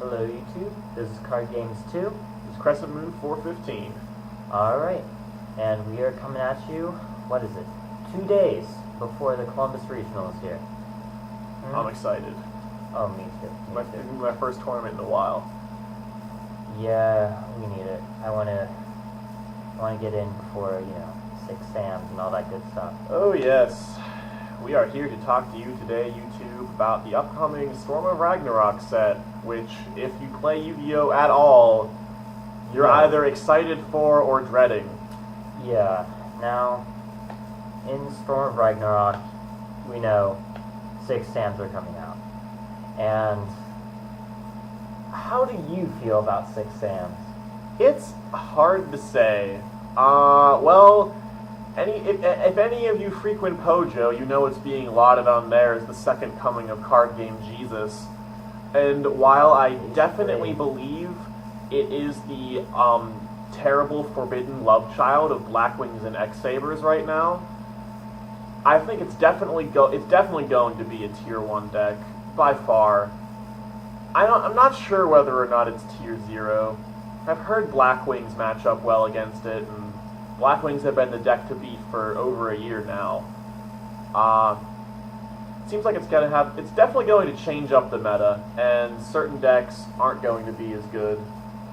Hello YouTube, this is Card Games 2. This is Crescent Moon 415. Alright, and we are coming at you, what is it, 2 days before the Columbus Regional is here. I'm excited. Oh, me too. My first tournament in a while. Yeah, we need it. I wanna get in before, 6 Sams and all that good stuff. Oh yes. We are here to talk to you today, YouTube, about the upcoming Storm of Ragnarok set, which, if you play Yu-Gi-Oh! At all, you're either excited for or dreading. Yeah. Now, in Storm of Ragnarok, we know 6 Sams are coming out. And how do you feel about 6 Sams? It's hard to say. Well, if any of you frequent Pojo, you know it's being lauded on there as the second coming of card game Jesus. And while I definitely believe it is the terrible forbidden love child of Blackwings and X-Sabers right now, I think it's definitely going to be a tier 1 deck by far. I'm not sure whether or not it's tier 0. I've heard Blackwings match up well against it, and Blackwings have been the deck to beat for over a year now. Seems like it's definitely going to change up the meta, and certain decks aren't going to be as good.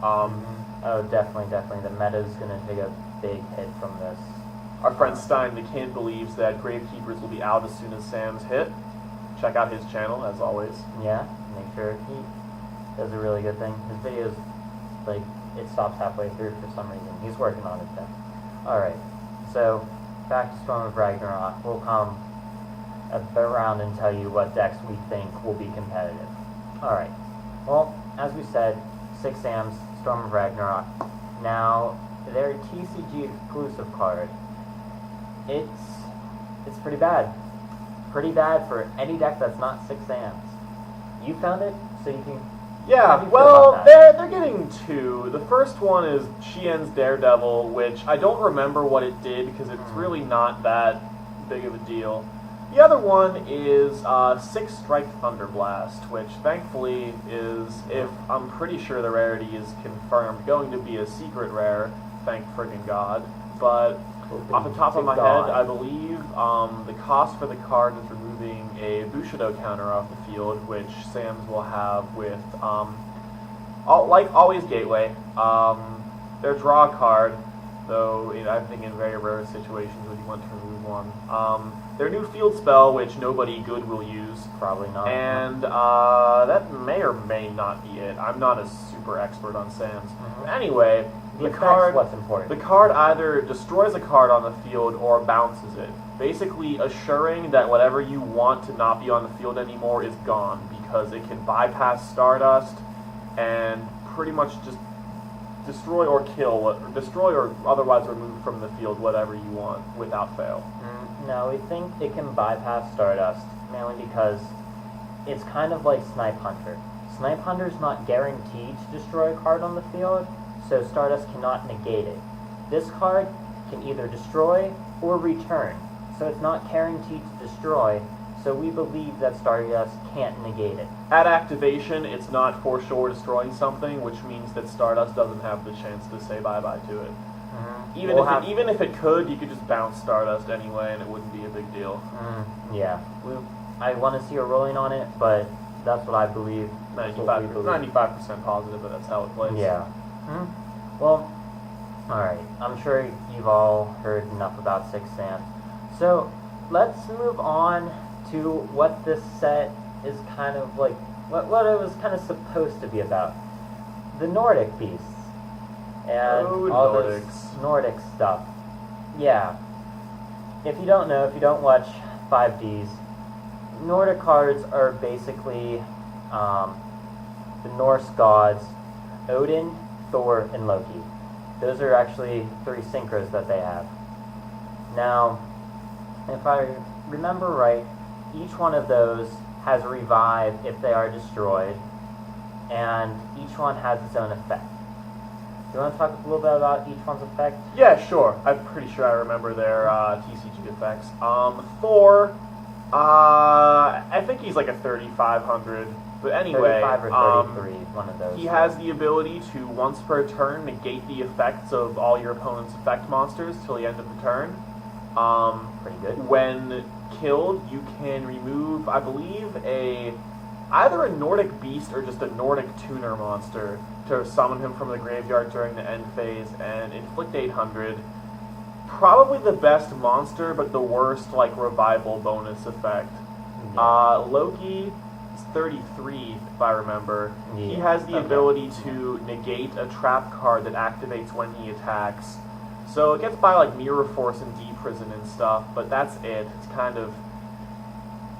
Oh, definitely. The meta is going to take a big hit from this. Our friend Stein the Kid believes that Gravekeepers will be out as soon as Sam's hit. Check out his channel, as always. Yeah, make sure he does a really good thing. His videos, it stops halfway through for some reason. He's working on it then. Alright, so back to Storm of Ragnarok. We'll come around and tell you what decks we think will be competitive. Alright, well, as we said, 6 Sams, Storm of Ragnarok. Now, their TCG exclusive card, it's pretty bad. Pretty bad for any deck that's not 6 Sams. You found it, so you can... Yeah, well, they're getting 2. The first one is Shien's Daredevil, which I don't remember what it did because it's really not that big of a deal. The other one is 6 Strike Thunderblast, which thankfully is, if I'm pretty sure the rarity is confirmed, going to be a secret rare, thank friggin' God. But off the top of my head, I believe the cost for the card is removing a Bushido counter off the field, which Sams will have with, like always, Gateway. Their draw card, though I think in very rare situations would you want to remove one. Their new field spell, which nobody good will use. Probably not. And that may or may not be it. I'm not a super expert on Sams. Anyway, the card, what's important. The card either destroys a card on the field or bounces it, basically assuring that whatever you want to not be on the field anymore is gone, because it can bypass Stardust and pretty much just destroy or otherwise remove from the field whatever you want without fail. No, we think it can bypass Stardust, mainly because it's kind of like Snipe Hunter. Snipe Hunter's not guaranteed to destroy a card on the field, so Stardust cannot negate it. This card can either destroy or return, so it's not guaranteed to destroy, so we believe that Stardust can't negate it. At activation, it's not for sure destroying something, which means that Stardust doesn't have the chance to say bye-bye to it. Even if it could, you could just bounce Stardust anyway, and it wouldn't be a big deal. Yeah. I want to see a ruling on it, but that's what I believe. 95% positive that that's how it plays. Yeah. Well, alright. I'm sure you've all heard enough about 6 Sams. So, let's move on to what this set is kind of like, what it was kind of supposed to be about. The Nordic beasts. And all this Nordic stuff. Yeah. If you don't know, if you don't watch 5Ds, Nordic cards are basically the Norse gods, Odin, Thor, and Loki. Those are actually 3 synchros that they have. Now, if I remember right, each one of those has a revive if they are destroyed, and each one has its own effect. Do you want to talk a little bit about each one's effect? Yeah, sure. I'm pretty sure I remember their TCG effects. Thor, I think he's like a 3,500 But anyway, 35 or 33, one of those. he has the ability to, once per turn, negate the effects of all your opponent's effect monsters till the end of the turn. Pretty good. When killed, you can remove, I believe, either a Nordic Beast or just a Nordic Tuner monster to summon him from the graveyard during the end phase and inflict 800. Probably the best monster, but the worst, like, revival bonus effect. Yeah. Loki is 33, if I remember. Yeah. He has the ability to negate a trap card that activates when he attacks. So it gets by, like, Mirror Force and D-Prison and stuff, but that's it. It's kind of...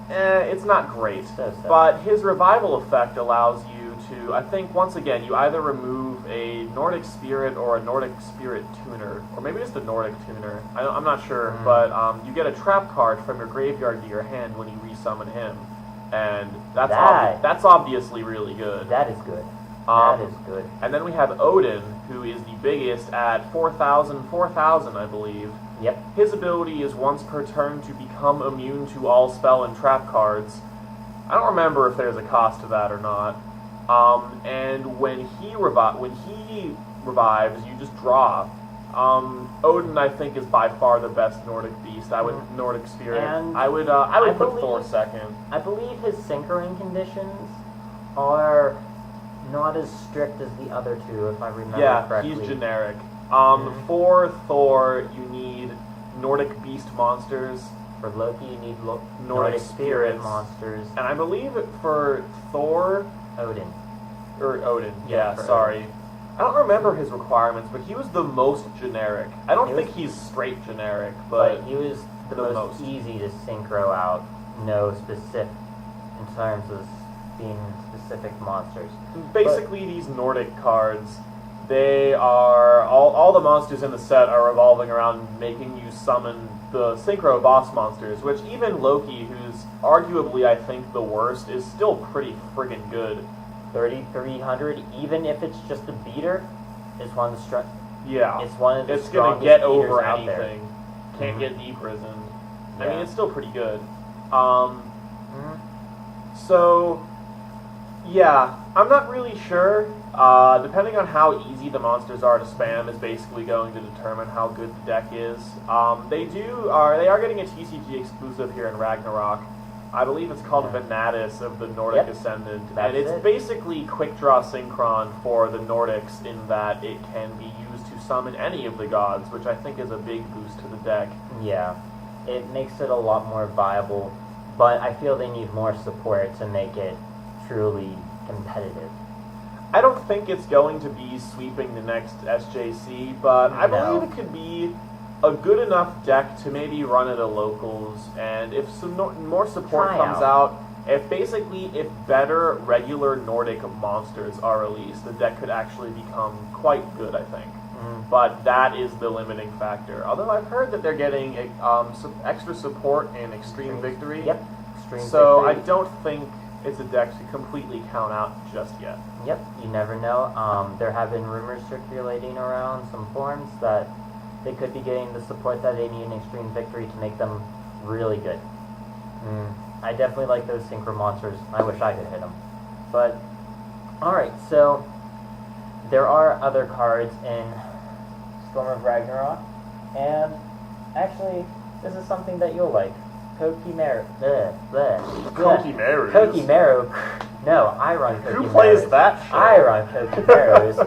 it's not great. So. But his revival effect allows you to, I think, once again, you either remove a Nordic Spirit or a Nordic Spirit Tuner, or maybe just a Nordic Tuner. I'm not sure, but you get a trap card from your graveyard to your hand when you resummon him, and that's obviously really good. That is good. That is good. And then we have Odin, who is the biggest at 4,000, I believe. Yep. His ability is once per turn to become immune to all spell and trap cards. I don't remember if there's a cost to that or not. And when he revives, you just draw. Odin, I think, is by far the best Nordic beast. Nordic Spirit. And I would put Thor second. I believe his syncering conditions are not as strict as the other two, if I remember correctly. Yeah, he's generic. For Thor, you need Nordic Beast monsters. For Loki, you need Nordic Spirit monsters. And I believe for Thor... Odin. Sorry. I don't remember his requirements, but he was the most generic. I don't think he's straight generic, but he was the most easy to synchro out. No specific, in terms of being specific monsters. Basically, these Nordic cards, they are all the monsters in the set are revolving around making you summon the synchro boss monsters, which even Loki, who's arguably I think the worst, is still pretty friggin' good. 3,300, even if it's just a beater, is one of the Yeah, it's one of the it's gonna strongest get beaters over out there. anything. Can't get D-Prison. I Yeah. mean, it's still pretty good. So, yeah, I'm not really sure. Depending on how easy the monsters are to spam is basically going to determine how good the deck is. They are getting a TCG exclusive here in Ragnarok. I believe it's called Venatus of the Nordic Ascendant, and it's basically quick draw synchron for the Nordics in that it can be used to summon any of the gods, which I think is a big boost to the deck. Yeah, it makes it a lot more viable, but I feel they need more support to make it truly competitive. I don't think it's going to be sweeping the next SJC, but I believe it could be a good enough deck to maybe run at a locals, and if some more support comes out, if better regular Nordic monsters are released, the deck could actually become quite good, I think. But that is the limiting factor. Although I've heard that they're getting extra support in Extreme Victory. Yep, Extreme Victory. So I don't think it's a deck to completely count out just yet. Yep, you never know. There have been rumors circulating around some forums that they could be getting the support that they need in Extreme Victory to make them really good. I definitely like those synchro monsters. I wish I could hit them. But, alright, so there are other cards in Storm of Ragnarok, and actually, this is something that you'll like. Kokimeru. Kokimeru. No, I run Kokimeru. Who plays that shit? I run Kokimerus.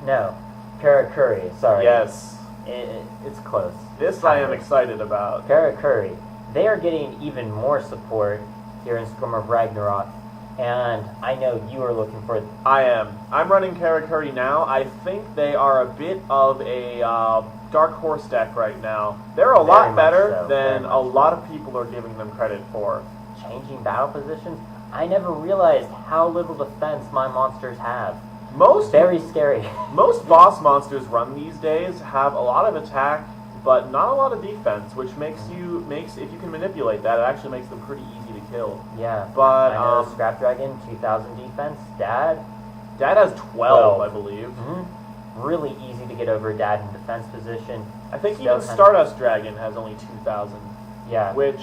No, Karakuri, sorry. Yes. It's close. This I am excited about. Karakuri. They are getting even more support here in Storm of Ragnarok, and I know you are looking for... I am. I'm running Karakuri now. I think they are a bit of a dark horse deck right now. They're a lot better than a lot of people are giving them credit for. Changing battle positions? I never realized how little defense my monsters have. Very scary. Most boss monsters run these days have a lot of attack, but not a lot of defense, which if you can manipulate that, it actually makes them pretty easy to kill. Yeah. But I know Scrap Dragon, 2,000 defense. Dad has 12, I believe. Really easy to get over Dad in defense position. I think even Stardust Dragon has only 2,000. Yeah. Which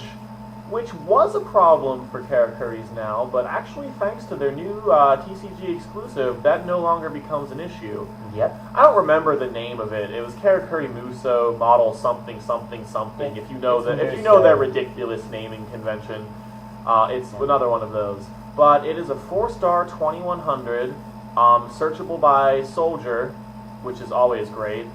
which was a problem for karakuris now, but actually thanks to their new TCG exclusive, that no longer becomes an issue. Yep. I don't remember the name of it. It was Karakuri Muso Model something something something. If you know their ridiculous naming convention, it's another one of those. But it is a 4-star 2100, searchable by Soldier, which is always great.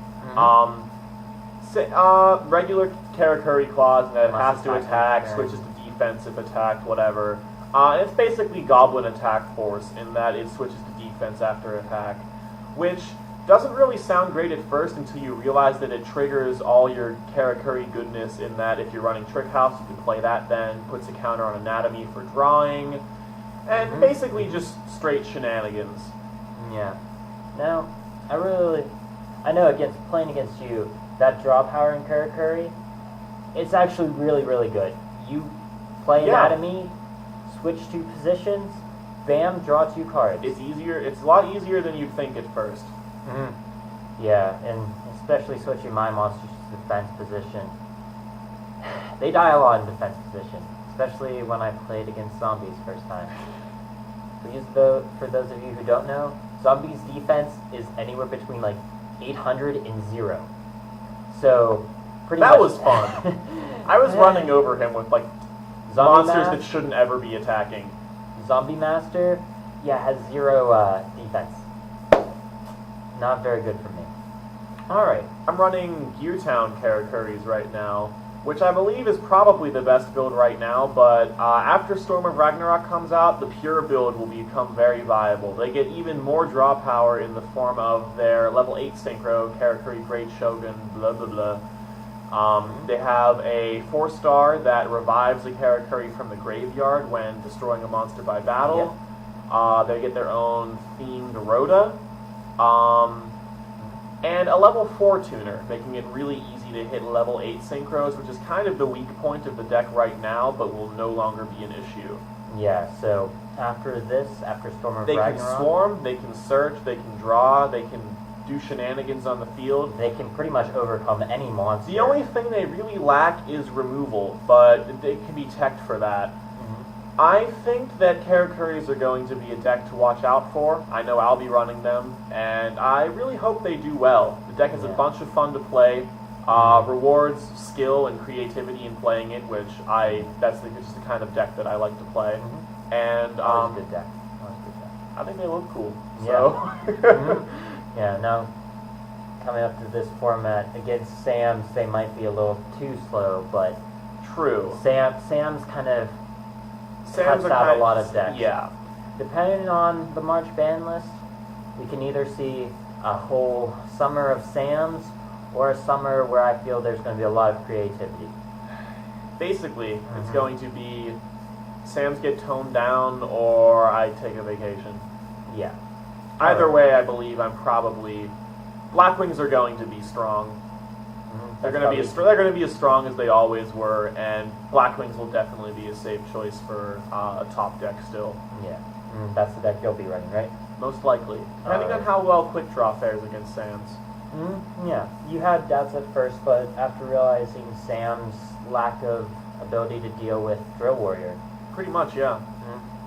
Regular Karakuri clause that has to attack, switches to defensive attack, whatever. It's basically Goblin attack force in that it switches to defense after attack, which doesn't really sound great at first until you realize that it triggers all your Karakuri goodness in that if you're running Trick House, you can play that then, puts a counter on Anatomy for drawing, and basically just straight shenanigans. Yeah. Now, I know playing against you, that draw power in Karakuri, it's actually really, really good. You play Anatomy, switch 2 positions, bam, draw 2 cards. It's easier. It's a lot easier than you'd think at first. Yeah, and especially switching my monsters to defense position. They die a lot in defense position, especially when I played against zombies first time. For those of you who don't know, zombies' defense is anywhere between like 800 and 0. So, pretty much... That was fun. I was running over him with, like, monsters that shouldn't ever be attacking. Zombie Master, has 0 defense. Not very good for me. Alright. I'm running Geartown Karakuris right now, which I believe is probably the best build right now, but after Storm of Ragnarok comes out, the pure build will become very viable. They get even more draw power in the form of their level 8 Synchro, Karakuri Great Shogun, blah blah blah. They have a 4-star that revives a Karakuri from the graveyard when destroying a monster by battle. They get their own themed Rhoda. And a level 4 tuner, making it really easy to hit level 8 synchros, which is kind of the weak point of the deck right now, but will no longer be an issue. Yeah, so after Storm of Ragnarok... They can swarm, they can search, they can draw, they can do shenanigans on the field. They can pretty much overcome any monster. The only thing they really lack is removal, but they can be teched for that. I think that Karakuris are going to be a deck to watch out for. I know I'll be running them, and I really hope they do well. The deck is a bunch of fun to play, rewards skill and creativity in playing it, which that's just the kind of deck that I like to play. And Always a good deck. I think they look cool. Yeah. So Yeah, now coming up to this format against Sam's, they might be a little too slow, but true. Sam's kind of cuts out a lot of decks. Yeah. Depending on the March ban list, we can either see a whole summer of Sam's or a summer where I feel there's going to be a lot of creativity. Basically, it's going to be Sam's get toned down or I take a vacation. Yeah. Either way, I believe Blackwings are going to be strong. They're going to be as strong as they always were, and Blackwings will definitely be a safe choice for a top deck still. Yeah, that's the deck you'll be running, right? Most likely, depending on how well Quick Draw fares against Sam's. Yeah, you had doubts at first, but after realizing Sam's lack of ability to deal with Drill Warrior, pretty much, yeah.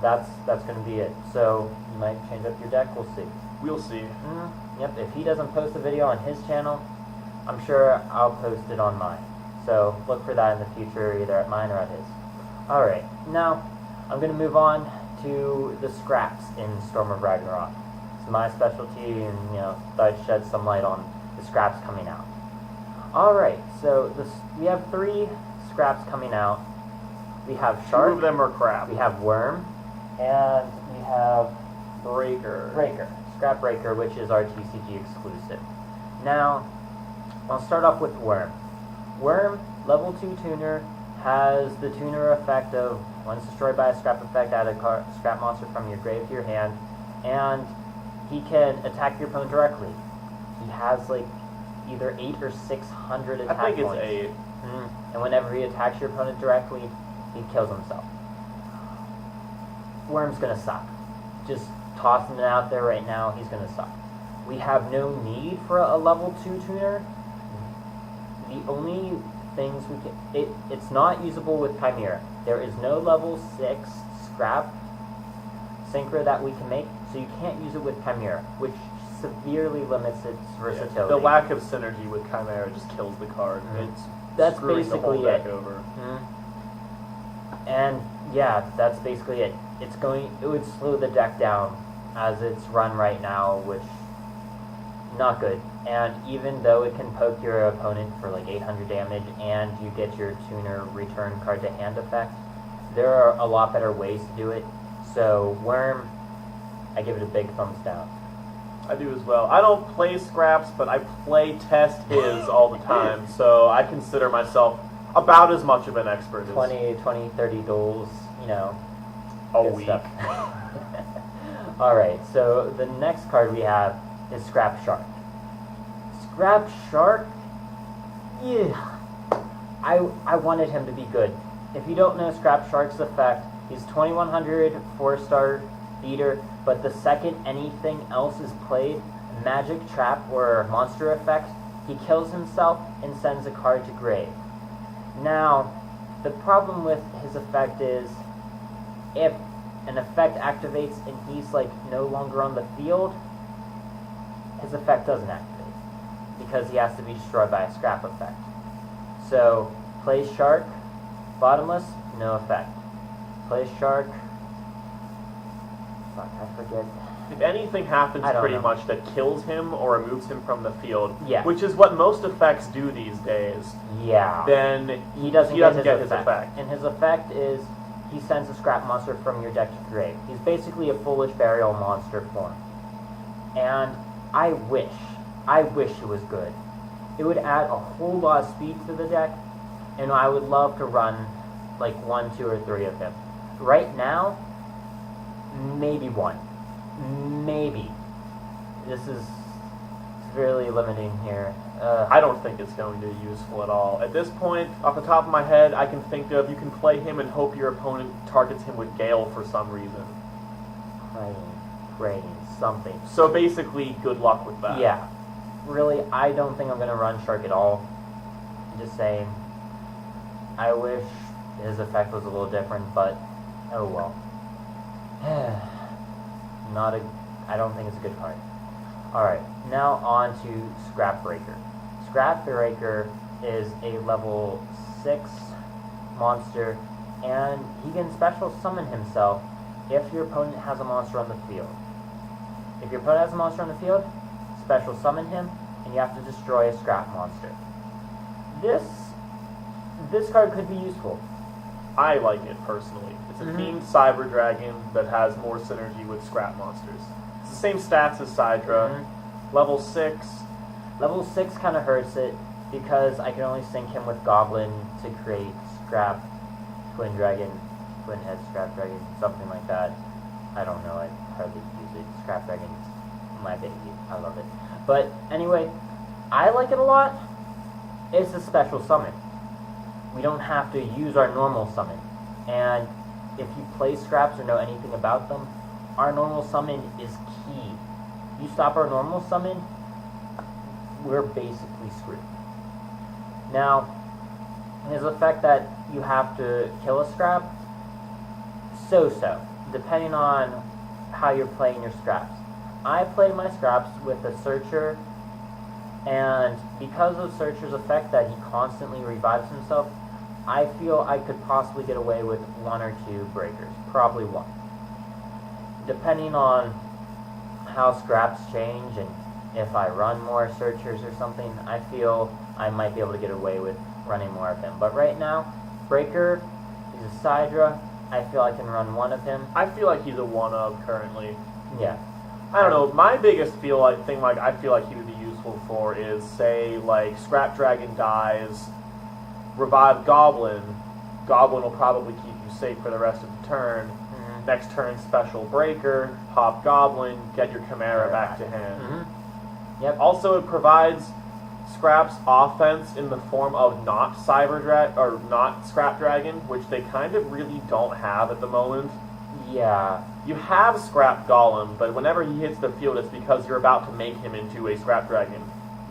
That's going to be it. So you might change up your deck. We'll see. We'll see. Yep. If he doesn't post a video on his channel, I'm sure I'll post it on mine. So look for that in the future, either at mine or at his. Alright, now I'm going to move on to the scraps in Storm of Ragnarok. It's my specialty, and thought I'd shed some light on the scraps coming out. Alright, so we have 3 scraps coming out. We have Shark. 2 of them are crap. We have Worm, and we have Breaker. Scrap Breaker, which is our TCG exclusive. Now, I'll start off with Worm. Worm, level 2 tuner, has the tuner effect of once destroyed by a scrap effect, add a scrap monster from your grave to your hand, and he can attack your opponent directly. He has like either 8 or 600 attack points. I think it's 8. And whenever he attacks your opponent directly, he kills himself. Worm's gonna suck. Just tossing it out there right now, he's gonna suck. We have no need for a level 2 tuner. The only things we can. It's not usable with Chimera. There is no level 6 scrap synchro that we can make, so you can't use it with Chimera, which severely limits its versatility. Yeah, the lack of synergy with Chimera just kills the card. That's screwing the whole deck over. And yeah, that's basically it. It would slow the deck down as it's run right now, which not good. And even though it can poke your opponent for like 800 damage and you get your tuner return card to hand effect, there are a lot better ways to do it. So Worm, I give it a big thumbs down. I do as well. I don't play scraps, but I play test his all the time, so I consider myself about as much of an expert as 20, 30 duels, a week. Alright, so the next card we have is Scrap Shark. Scrap Shark? Yeah. I wanted him to be good. If you don't know Scrap Shark's effect, he's 2100 4-star beater, but the second anything else is played, magic, trap, or monster effect, he kills himself and sends a card to grave. Now, the problem with his effect is if an effect activates and he's like no longer on the field, his effect doesn't activate because he has to be destroyed by a scrap effect. So, plays Shark, bottomless, no effect. Plays Shark, fuck, I forget. If anything happens pretty know. much that kills him or removes him from the field, Yeah. which is what most effects do these days, Yeah. then He doesn't get his effect. And his effect is he sends a scrap monster from your deck to grave. He's basically a foolish burial monster form. And I wish it was good. It would add a whole lot of speed to the deck, and I would love to run like 1, 2, or 3 of him. Right now, maybe 1. Maybe. This is severely limiting here. I don't think it's going to be useful at all. At this point, off the top of my head, I can think of you can play him and hope your opponent targets him with Gale for some reason. Praying, something. So basically, good luck with that. Yeah. Really, I don't think I'm going to run Shark at all. I'm just saying. I wish his effect was a little different, but oh well. I don't think it's a good card. Alright, now on to Scrap Breaker. Scrap Breaker is a level 6 monster, and he can special summon himself if your opponent has a monster on the field. If your opponent has a monster on the field, special summon him, and you have to destroy a scrap monster. This card could be useful. I like it personally. It's a themed Cyber Dragon that has more synergy with scrap monsters. It's the same stats as Sidra. Level 6. Level 6 kind of hurts it because I can only sync him with Goblin to create Scrap Twin Dragon, Twin Head Scrap Dragon, something like that. I don't know, I hardly use it. Scrap Dragon's my baby. I love it. But anyway, I like it a lot. It's a special summon. We don't have to use our normal summon. And if you play scraps or know anything about them, our normal summon is key. You stop our normal summon, we're basically screwed. Now, his effect that you have to kill a scrap, so-so, depending on how you're playing your scraps. I play my scraps with a Searcher, and because of Searcher's effect that he constantly revives himself, I feel I could possibly get away with 1 or 2 breakers. Probably 1. Depending on how scraps change and if I run more Searchers or something, I feel I might be able to get away with running more of him. But right now, Breaker, he's a Sidra. I feel I can run 1 of him. I feel like he's a 1-of currently. Yeah. I don't know. My biggest thing I feel like he would be useful for is, say, like, Scrap Dragon dies, revive Goblin. Goblin will probably keep you safe for the rest of the turn. Next turn, Special Breaker, pop Goblin, get your Chimera back to hand. Yep. Also, it provides Scrap's offense in the form of not Scrap Dragon, which they kind of really don't have at the moment. Yeah. You have Scrap Golem, but whenever he hits the field, it's because you're about to make him into a Scrap Dragon.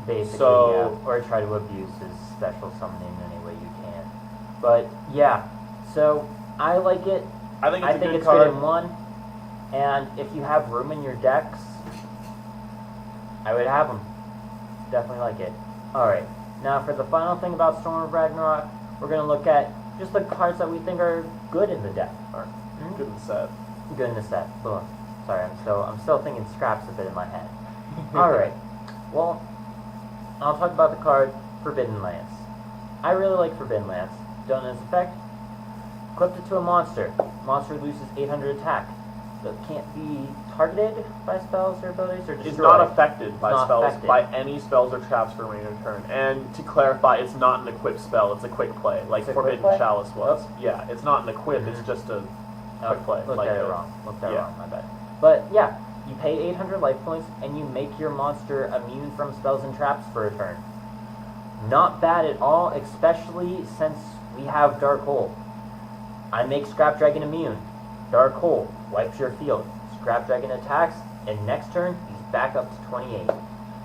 Basically, So, yeah. Or try to abuse his special summoning any way you But yeah, so I like it. I think it's a good it's card. good in one. And if you have room in your decks, I would have them. Definitely like it. Alright, now for the final thing about Storm of Ragnarok, we're going to look at just the cards that we think are good in the deck. Alright, good in the set. Good in the set. Ugh. Sorry, I'm still thinking scraps a bit in my head. Alright, well, I'll talk about the card Forbidden Lance. I really like Forbidden Lance. Don't know its effect. Equipped it to a monster. Monster loses 800 attack. So it can't be targeted by spells or abilities or destroyed. It's not affected by spells, affected. by any spells or traps for remaining turn. And to clarify, it's not an equipped spell, it's a quick play, like Forbidden Chalice was. Oh. Yeah, it's not an equip, it's just a quick play. Looked like at it wrong. Looked at it wrong, my bad. But yeah, you pay 800 life points and you make your monster immune from spells and traps for a turn. Not bad at all, especially since we have Dark Hole. I make Scrap Dragon immune. Dark Hole wipes your field. Scrap Dragon attacks, and next turn, he's back up to 28.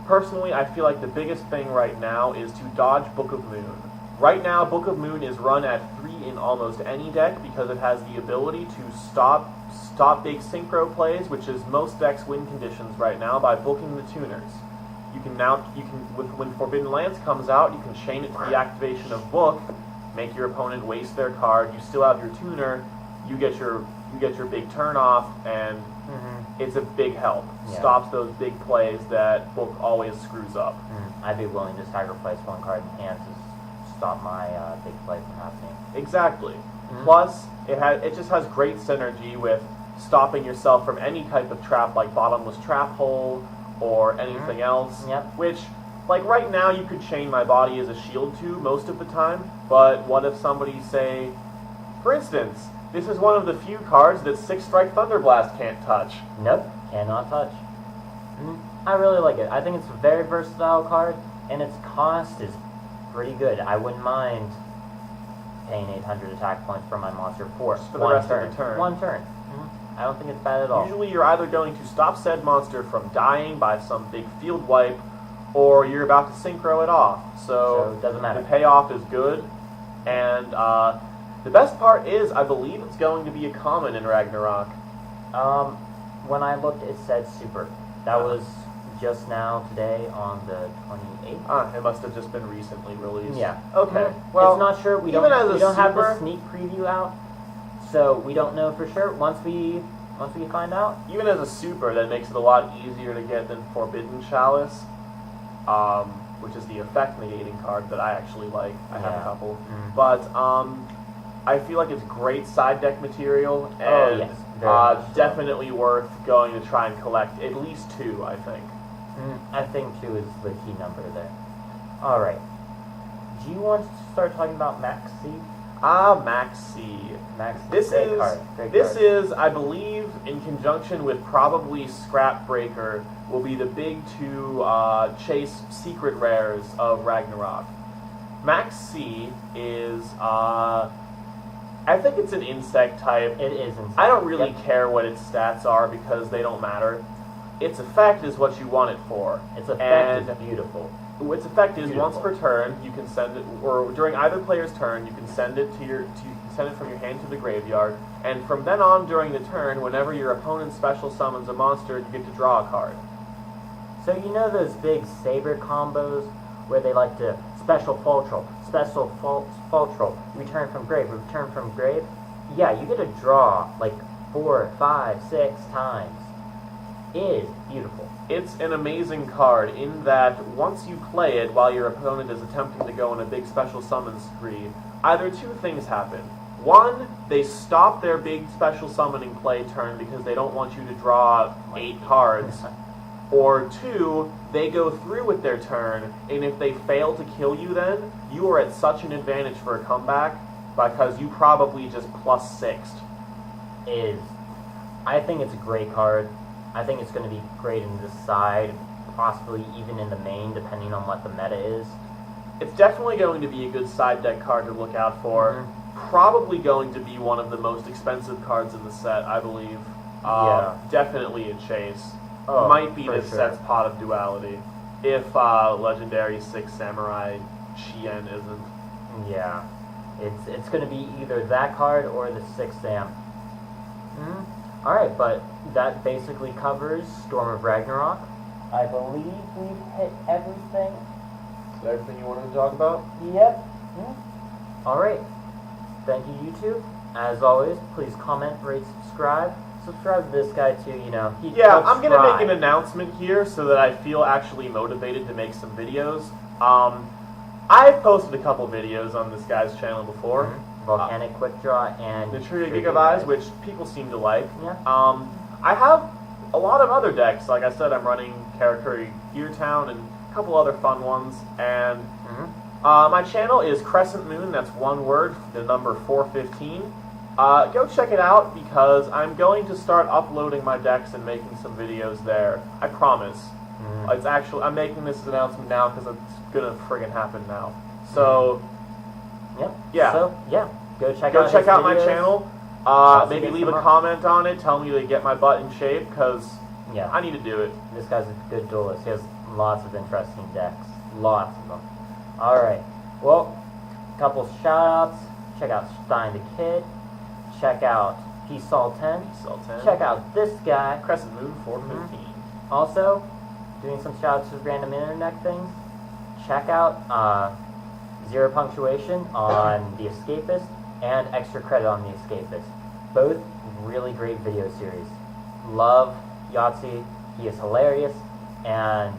Personally, I feel like the biggest thing right now is to dodge Book of Moon. Right now, Book of Moon is run at 3 in almost any deck because it has the ability to stop big synchro plays, which is most decks' win conditions right now, by booking the tuners. When Forbidden Lance comes out, you can chain it to the activation of Book, make your opponent waste their card. You still have your tuner. You get your big turn off, and it's a big help. Yeah. Stops those big plays that Book always screws up. I'd be willing to sacrifice one card in hand to stop my big play from happening. Exactly. Plus, it just has great synergy with stopping yourself from any type of trap, like Bottomless Trap Hole or anything else. Yep. Which, like right now, you could chain my body as a shield to most of the time. But what if somebody say, for instance, this is one of the few cards that 6-Strike Thunderblast can't touch. Nope, cannot touch. I really like it. I think it's a very versatile card, and its cost is pretty good. I wouldn't mind paying 800 attack points for my monster for the rest of the turn. One turn. I don't think it's bad at all. Usually you're either going to stop said monster from dying by some big field wipe, or you're about to synchro it off. So it doesn't matter. The payoff is good, and the best part is, I believe it's going to be a common in Ragnarok. When I looked, it said super. That was just now, today, on the 28th. It must have just been recently released. Yeah. Okay. Well, it's not sure. We don't have the sneak preview out, so we don't know for sure. Once we find out. Even as a super, that makes it a lot easier to get than Forbidden Chalice, which is the effect negating card that I actually like. I have a couple, but I feel like it's great side deck material, and definitely worth going to try and collect at least 2, I think. I think 2 is the key number there. Alright. Do you want to start talking about Max C? Max C. Max C. This Great card. is, I believe, in conjunction with probably Scrap Breaker, will be the big 2 chase secret rares of Ragnarok. Max C is, I think it's an insect type. It is insect. I don't really care what its stats are because they don't matter. Its effect is what you want it for. Its effect is beautiful. Its effect is once per turn you can send it, or during either player's turn you can send it send it from your hand to the graveyard, and from then on during the turn, whenever your opponent special summons a monster, you get to draw a card. So you know those big saber combos where they like to special fall troll, return from grave? Yeah, you get to draw like 4, 5, 6 times. It is beautiful. It's an amazing card in that once you play it while your opponent is attempting to go on a big special summon spree, either 2 things happen. 1, they stop their big special summoning play turn because they don't want you to draw 8 cards. Or 2, they go through with their turn, and if they fail to kill you then, you are at such an advantage for a comeback because you probably just +6'd. I think it's a great card. I think it's going to be great in this side, possibly even in the main, depending on what the meta is. It's definitely going to be a good side deck card to look out for. Probably going to be one of the most expensive cards in the set, I believe. Definitely a chase. Might be this set's pot of duality. If Legendary 6 Samurai Chien isn't. Yeah. It's going to be either that card or the 6 Sam. Alright, but that basically covers Storm of Ragnarok. I believe we've hit everything. Is that everything you wanted to talk about? Yep. Alright. Thank you, YouTube. As always, please comment, rate, subscribe. Subscribe to this guy too, I'm going to make an announcement here so that I feel actually motivated to make some videos. I've posted a couple videos on this guy's channel before. Volcanic Quick Draw and the Tree of Gigabytes, which people seem to like. Yeah. I have a lot of other decks. Like I said, I'm running Karakuri Gear Town and a couple other fun ones. And my channel is Crescent Moon. That's one word, the number 415. Go check it out because I'm going to start uploading my decks and making some videos there. I promise. It's actually, I'm making this announcement now because it's gonna friggin' happen now. So, go check out my videos. channel. Maybe leave a comment on it. Tell me to get my butt in shape because I need to do it. This guy's a good duelist. He has lots of interesting decks. Lots of them. Alright. Well, couple shout outs. Check out Stein the Kid. Check out Peace All 10. Check out this guy. Crescent Moon 415. Also, doing some shout outs to random internet things. Check out Zero Punctuation on The Escapist and Extra Credit on The Escapist. Both really great video series. Love Yahtzee. He is hilarious. And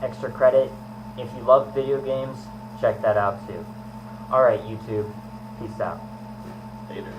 Extra Credit, if you love video games, check that out too. Alright, YouTube. Peace out. Later.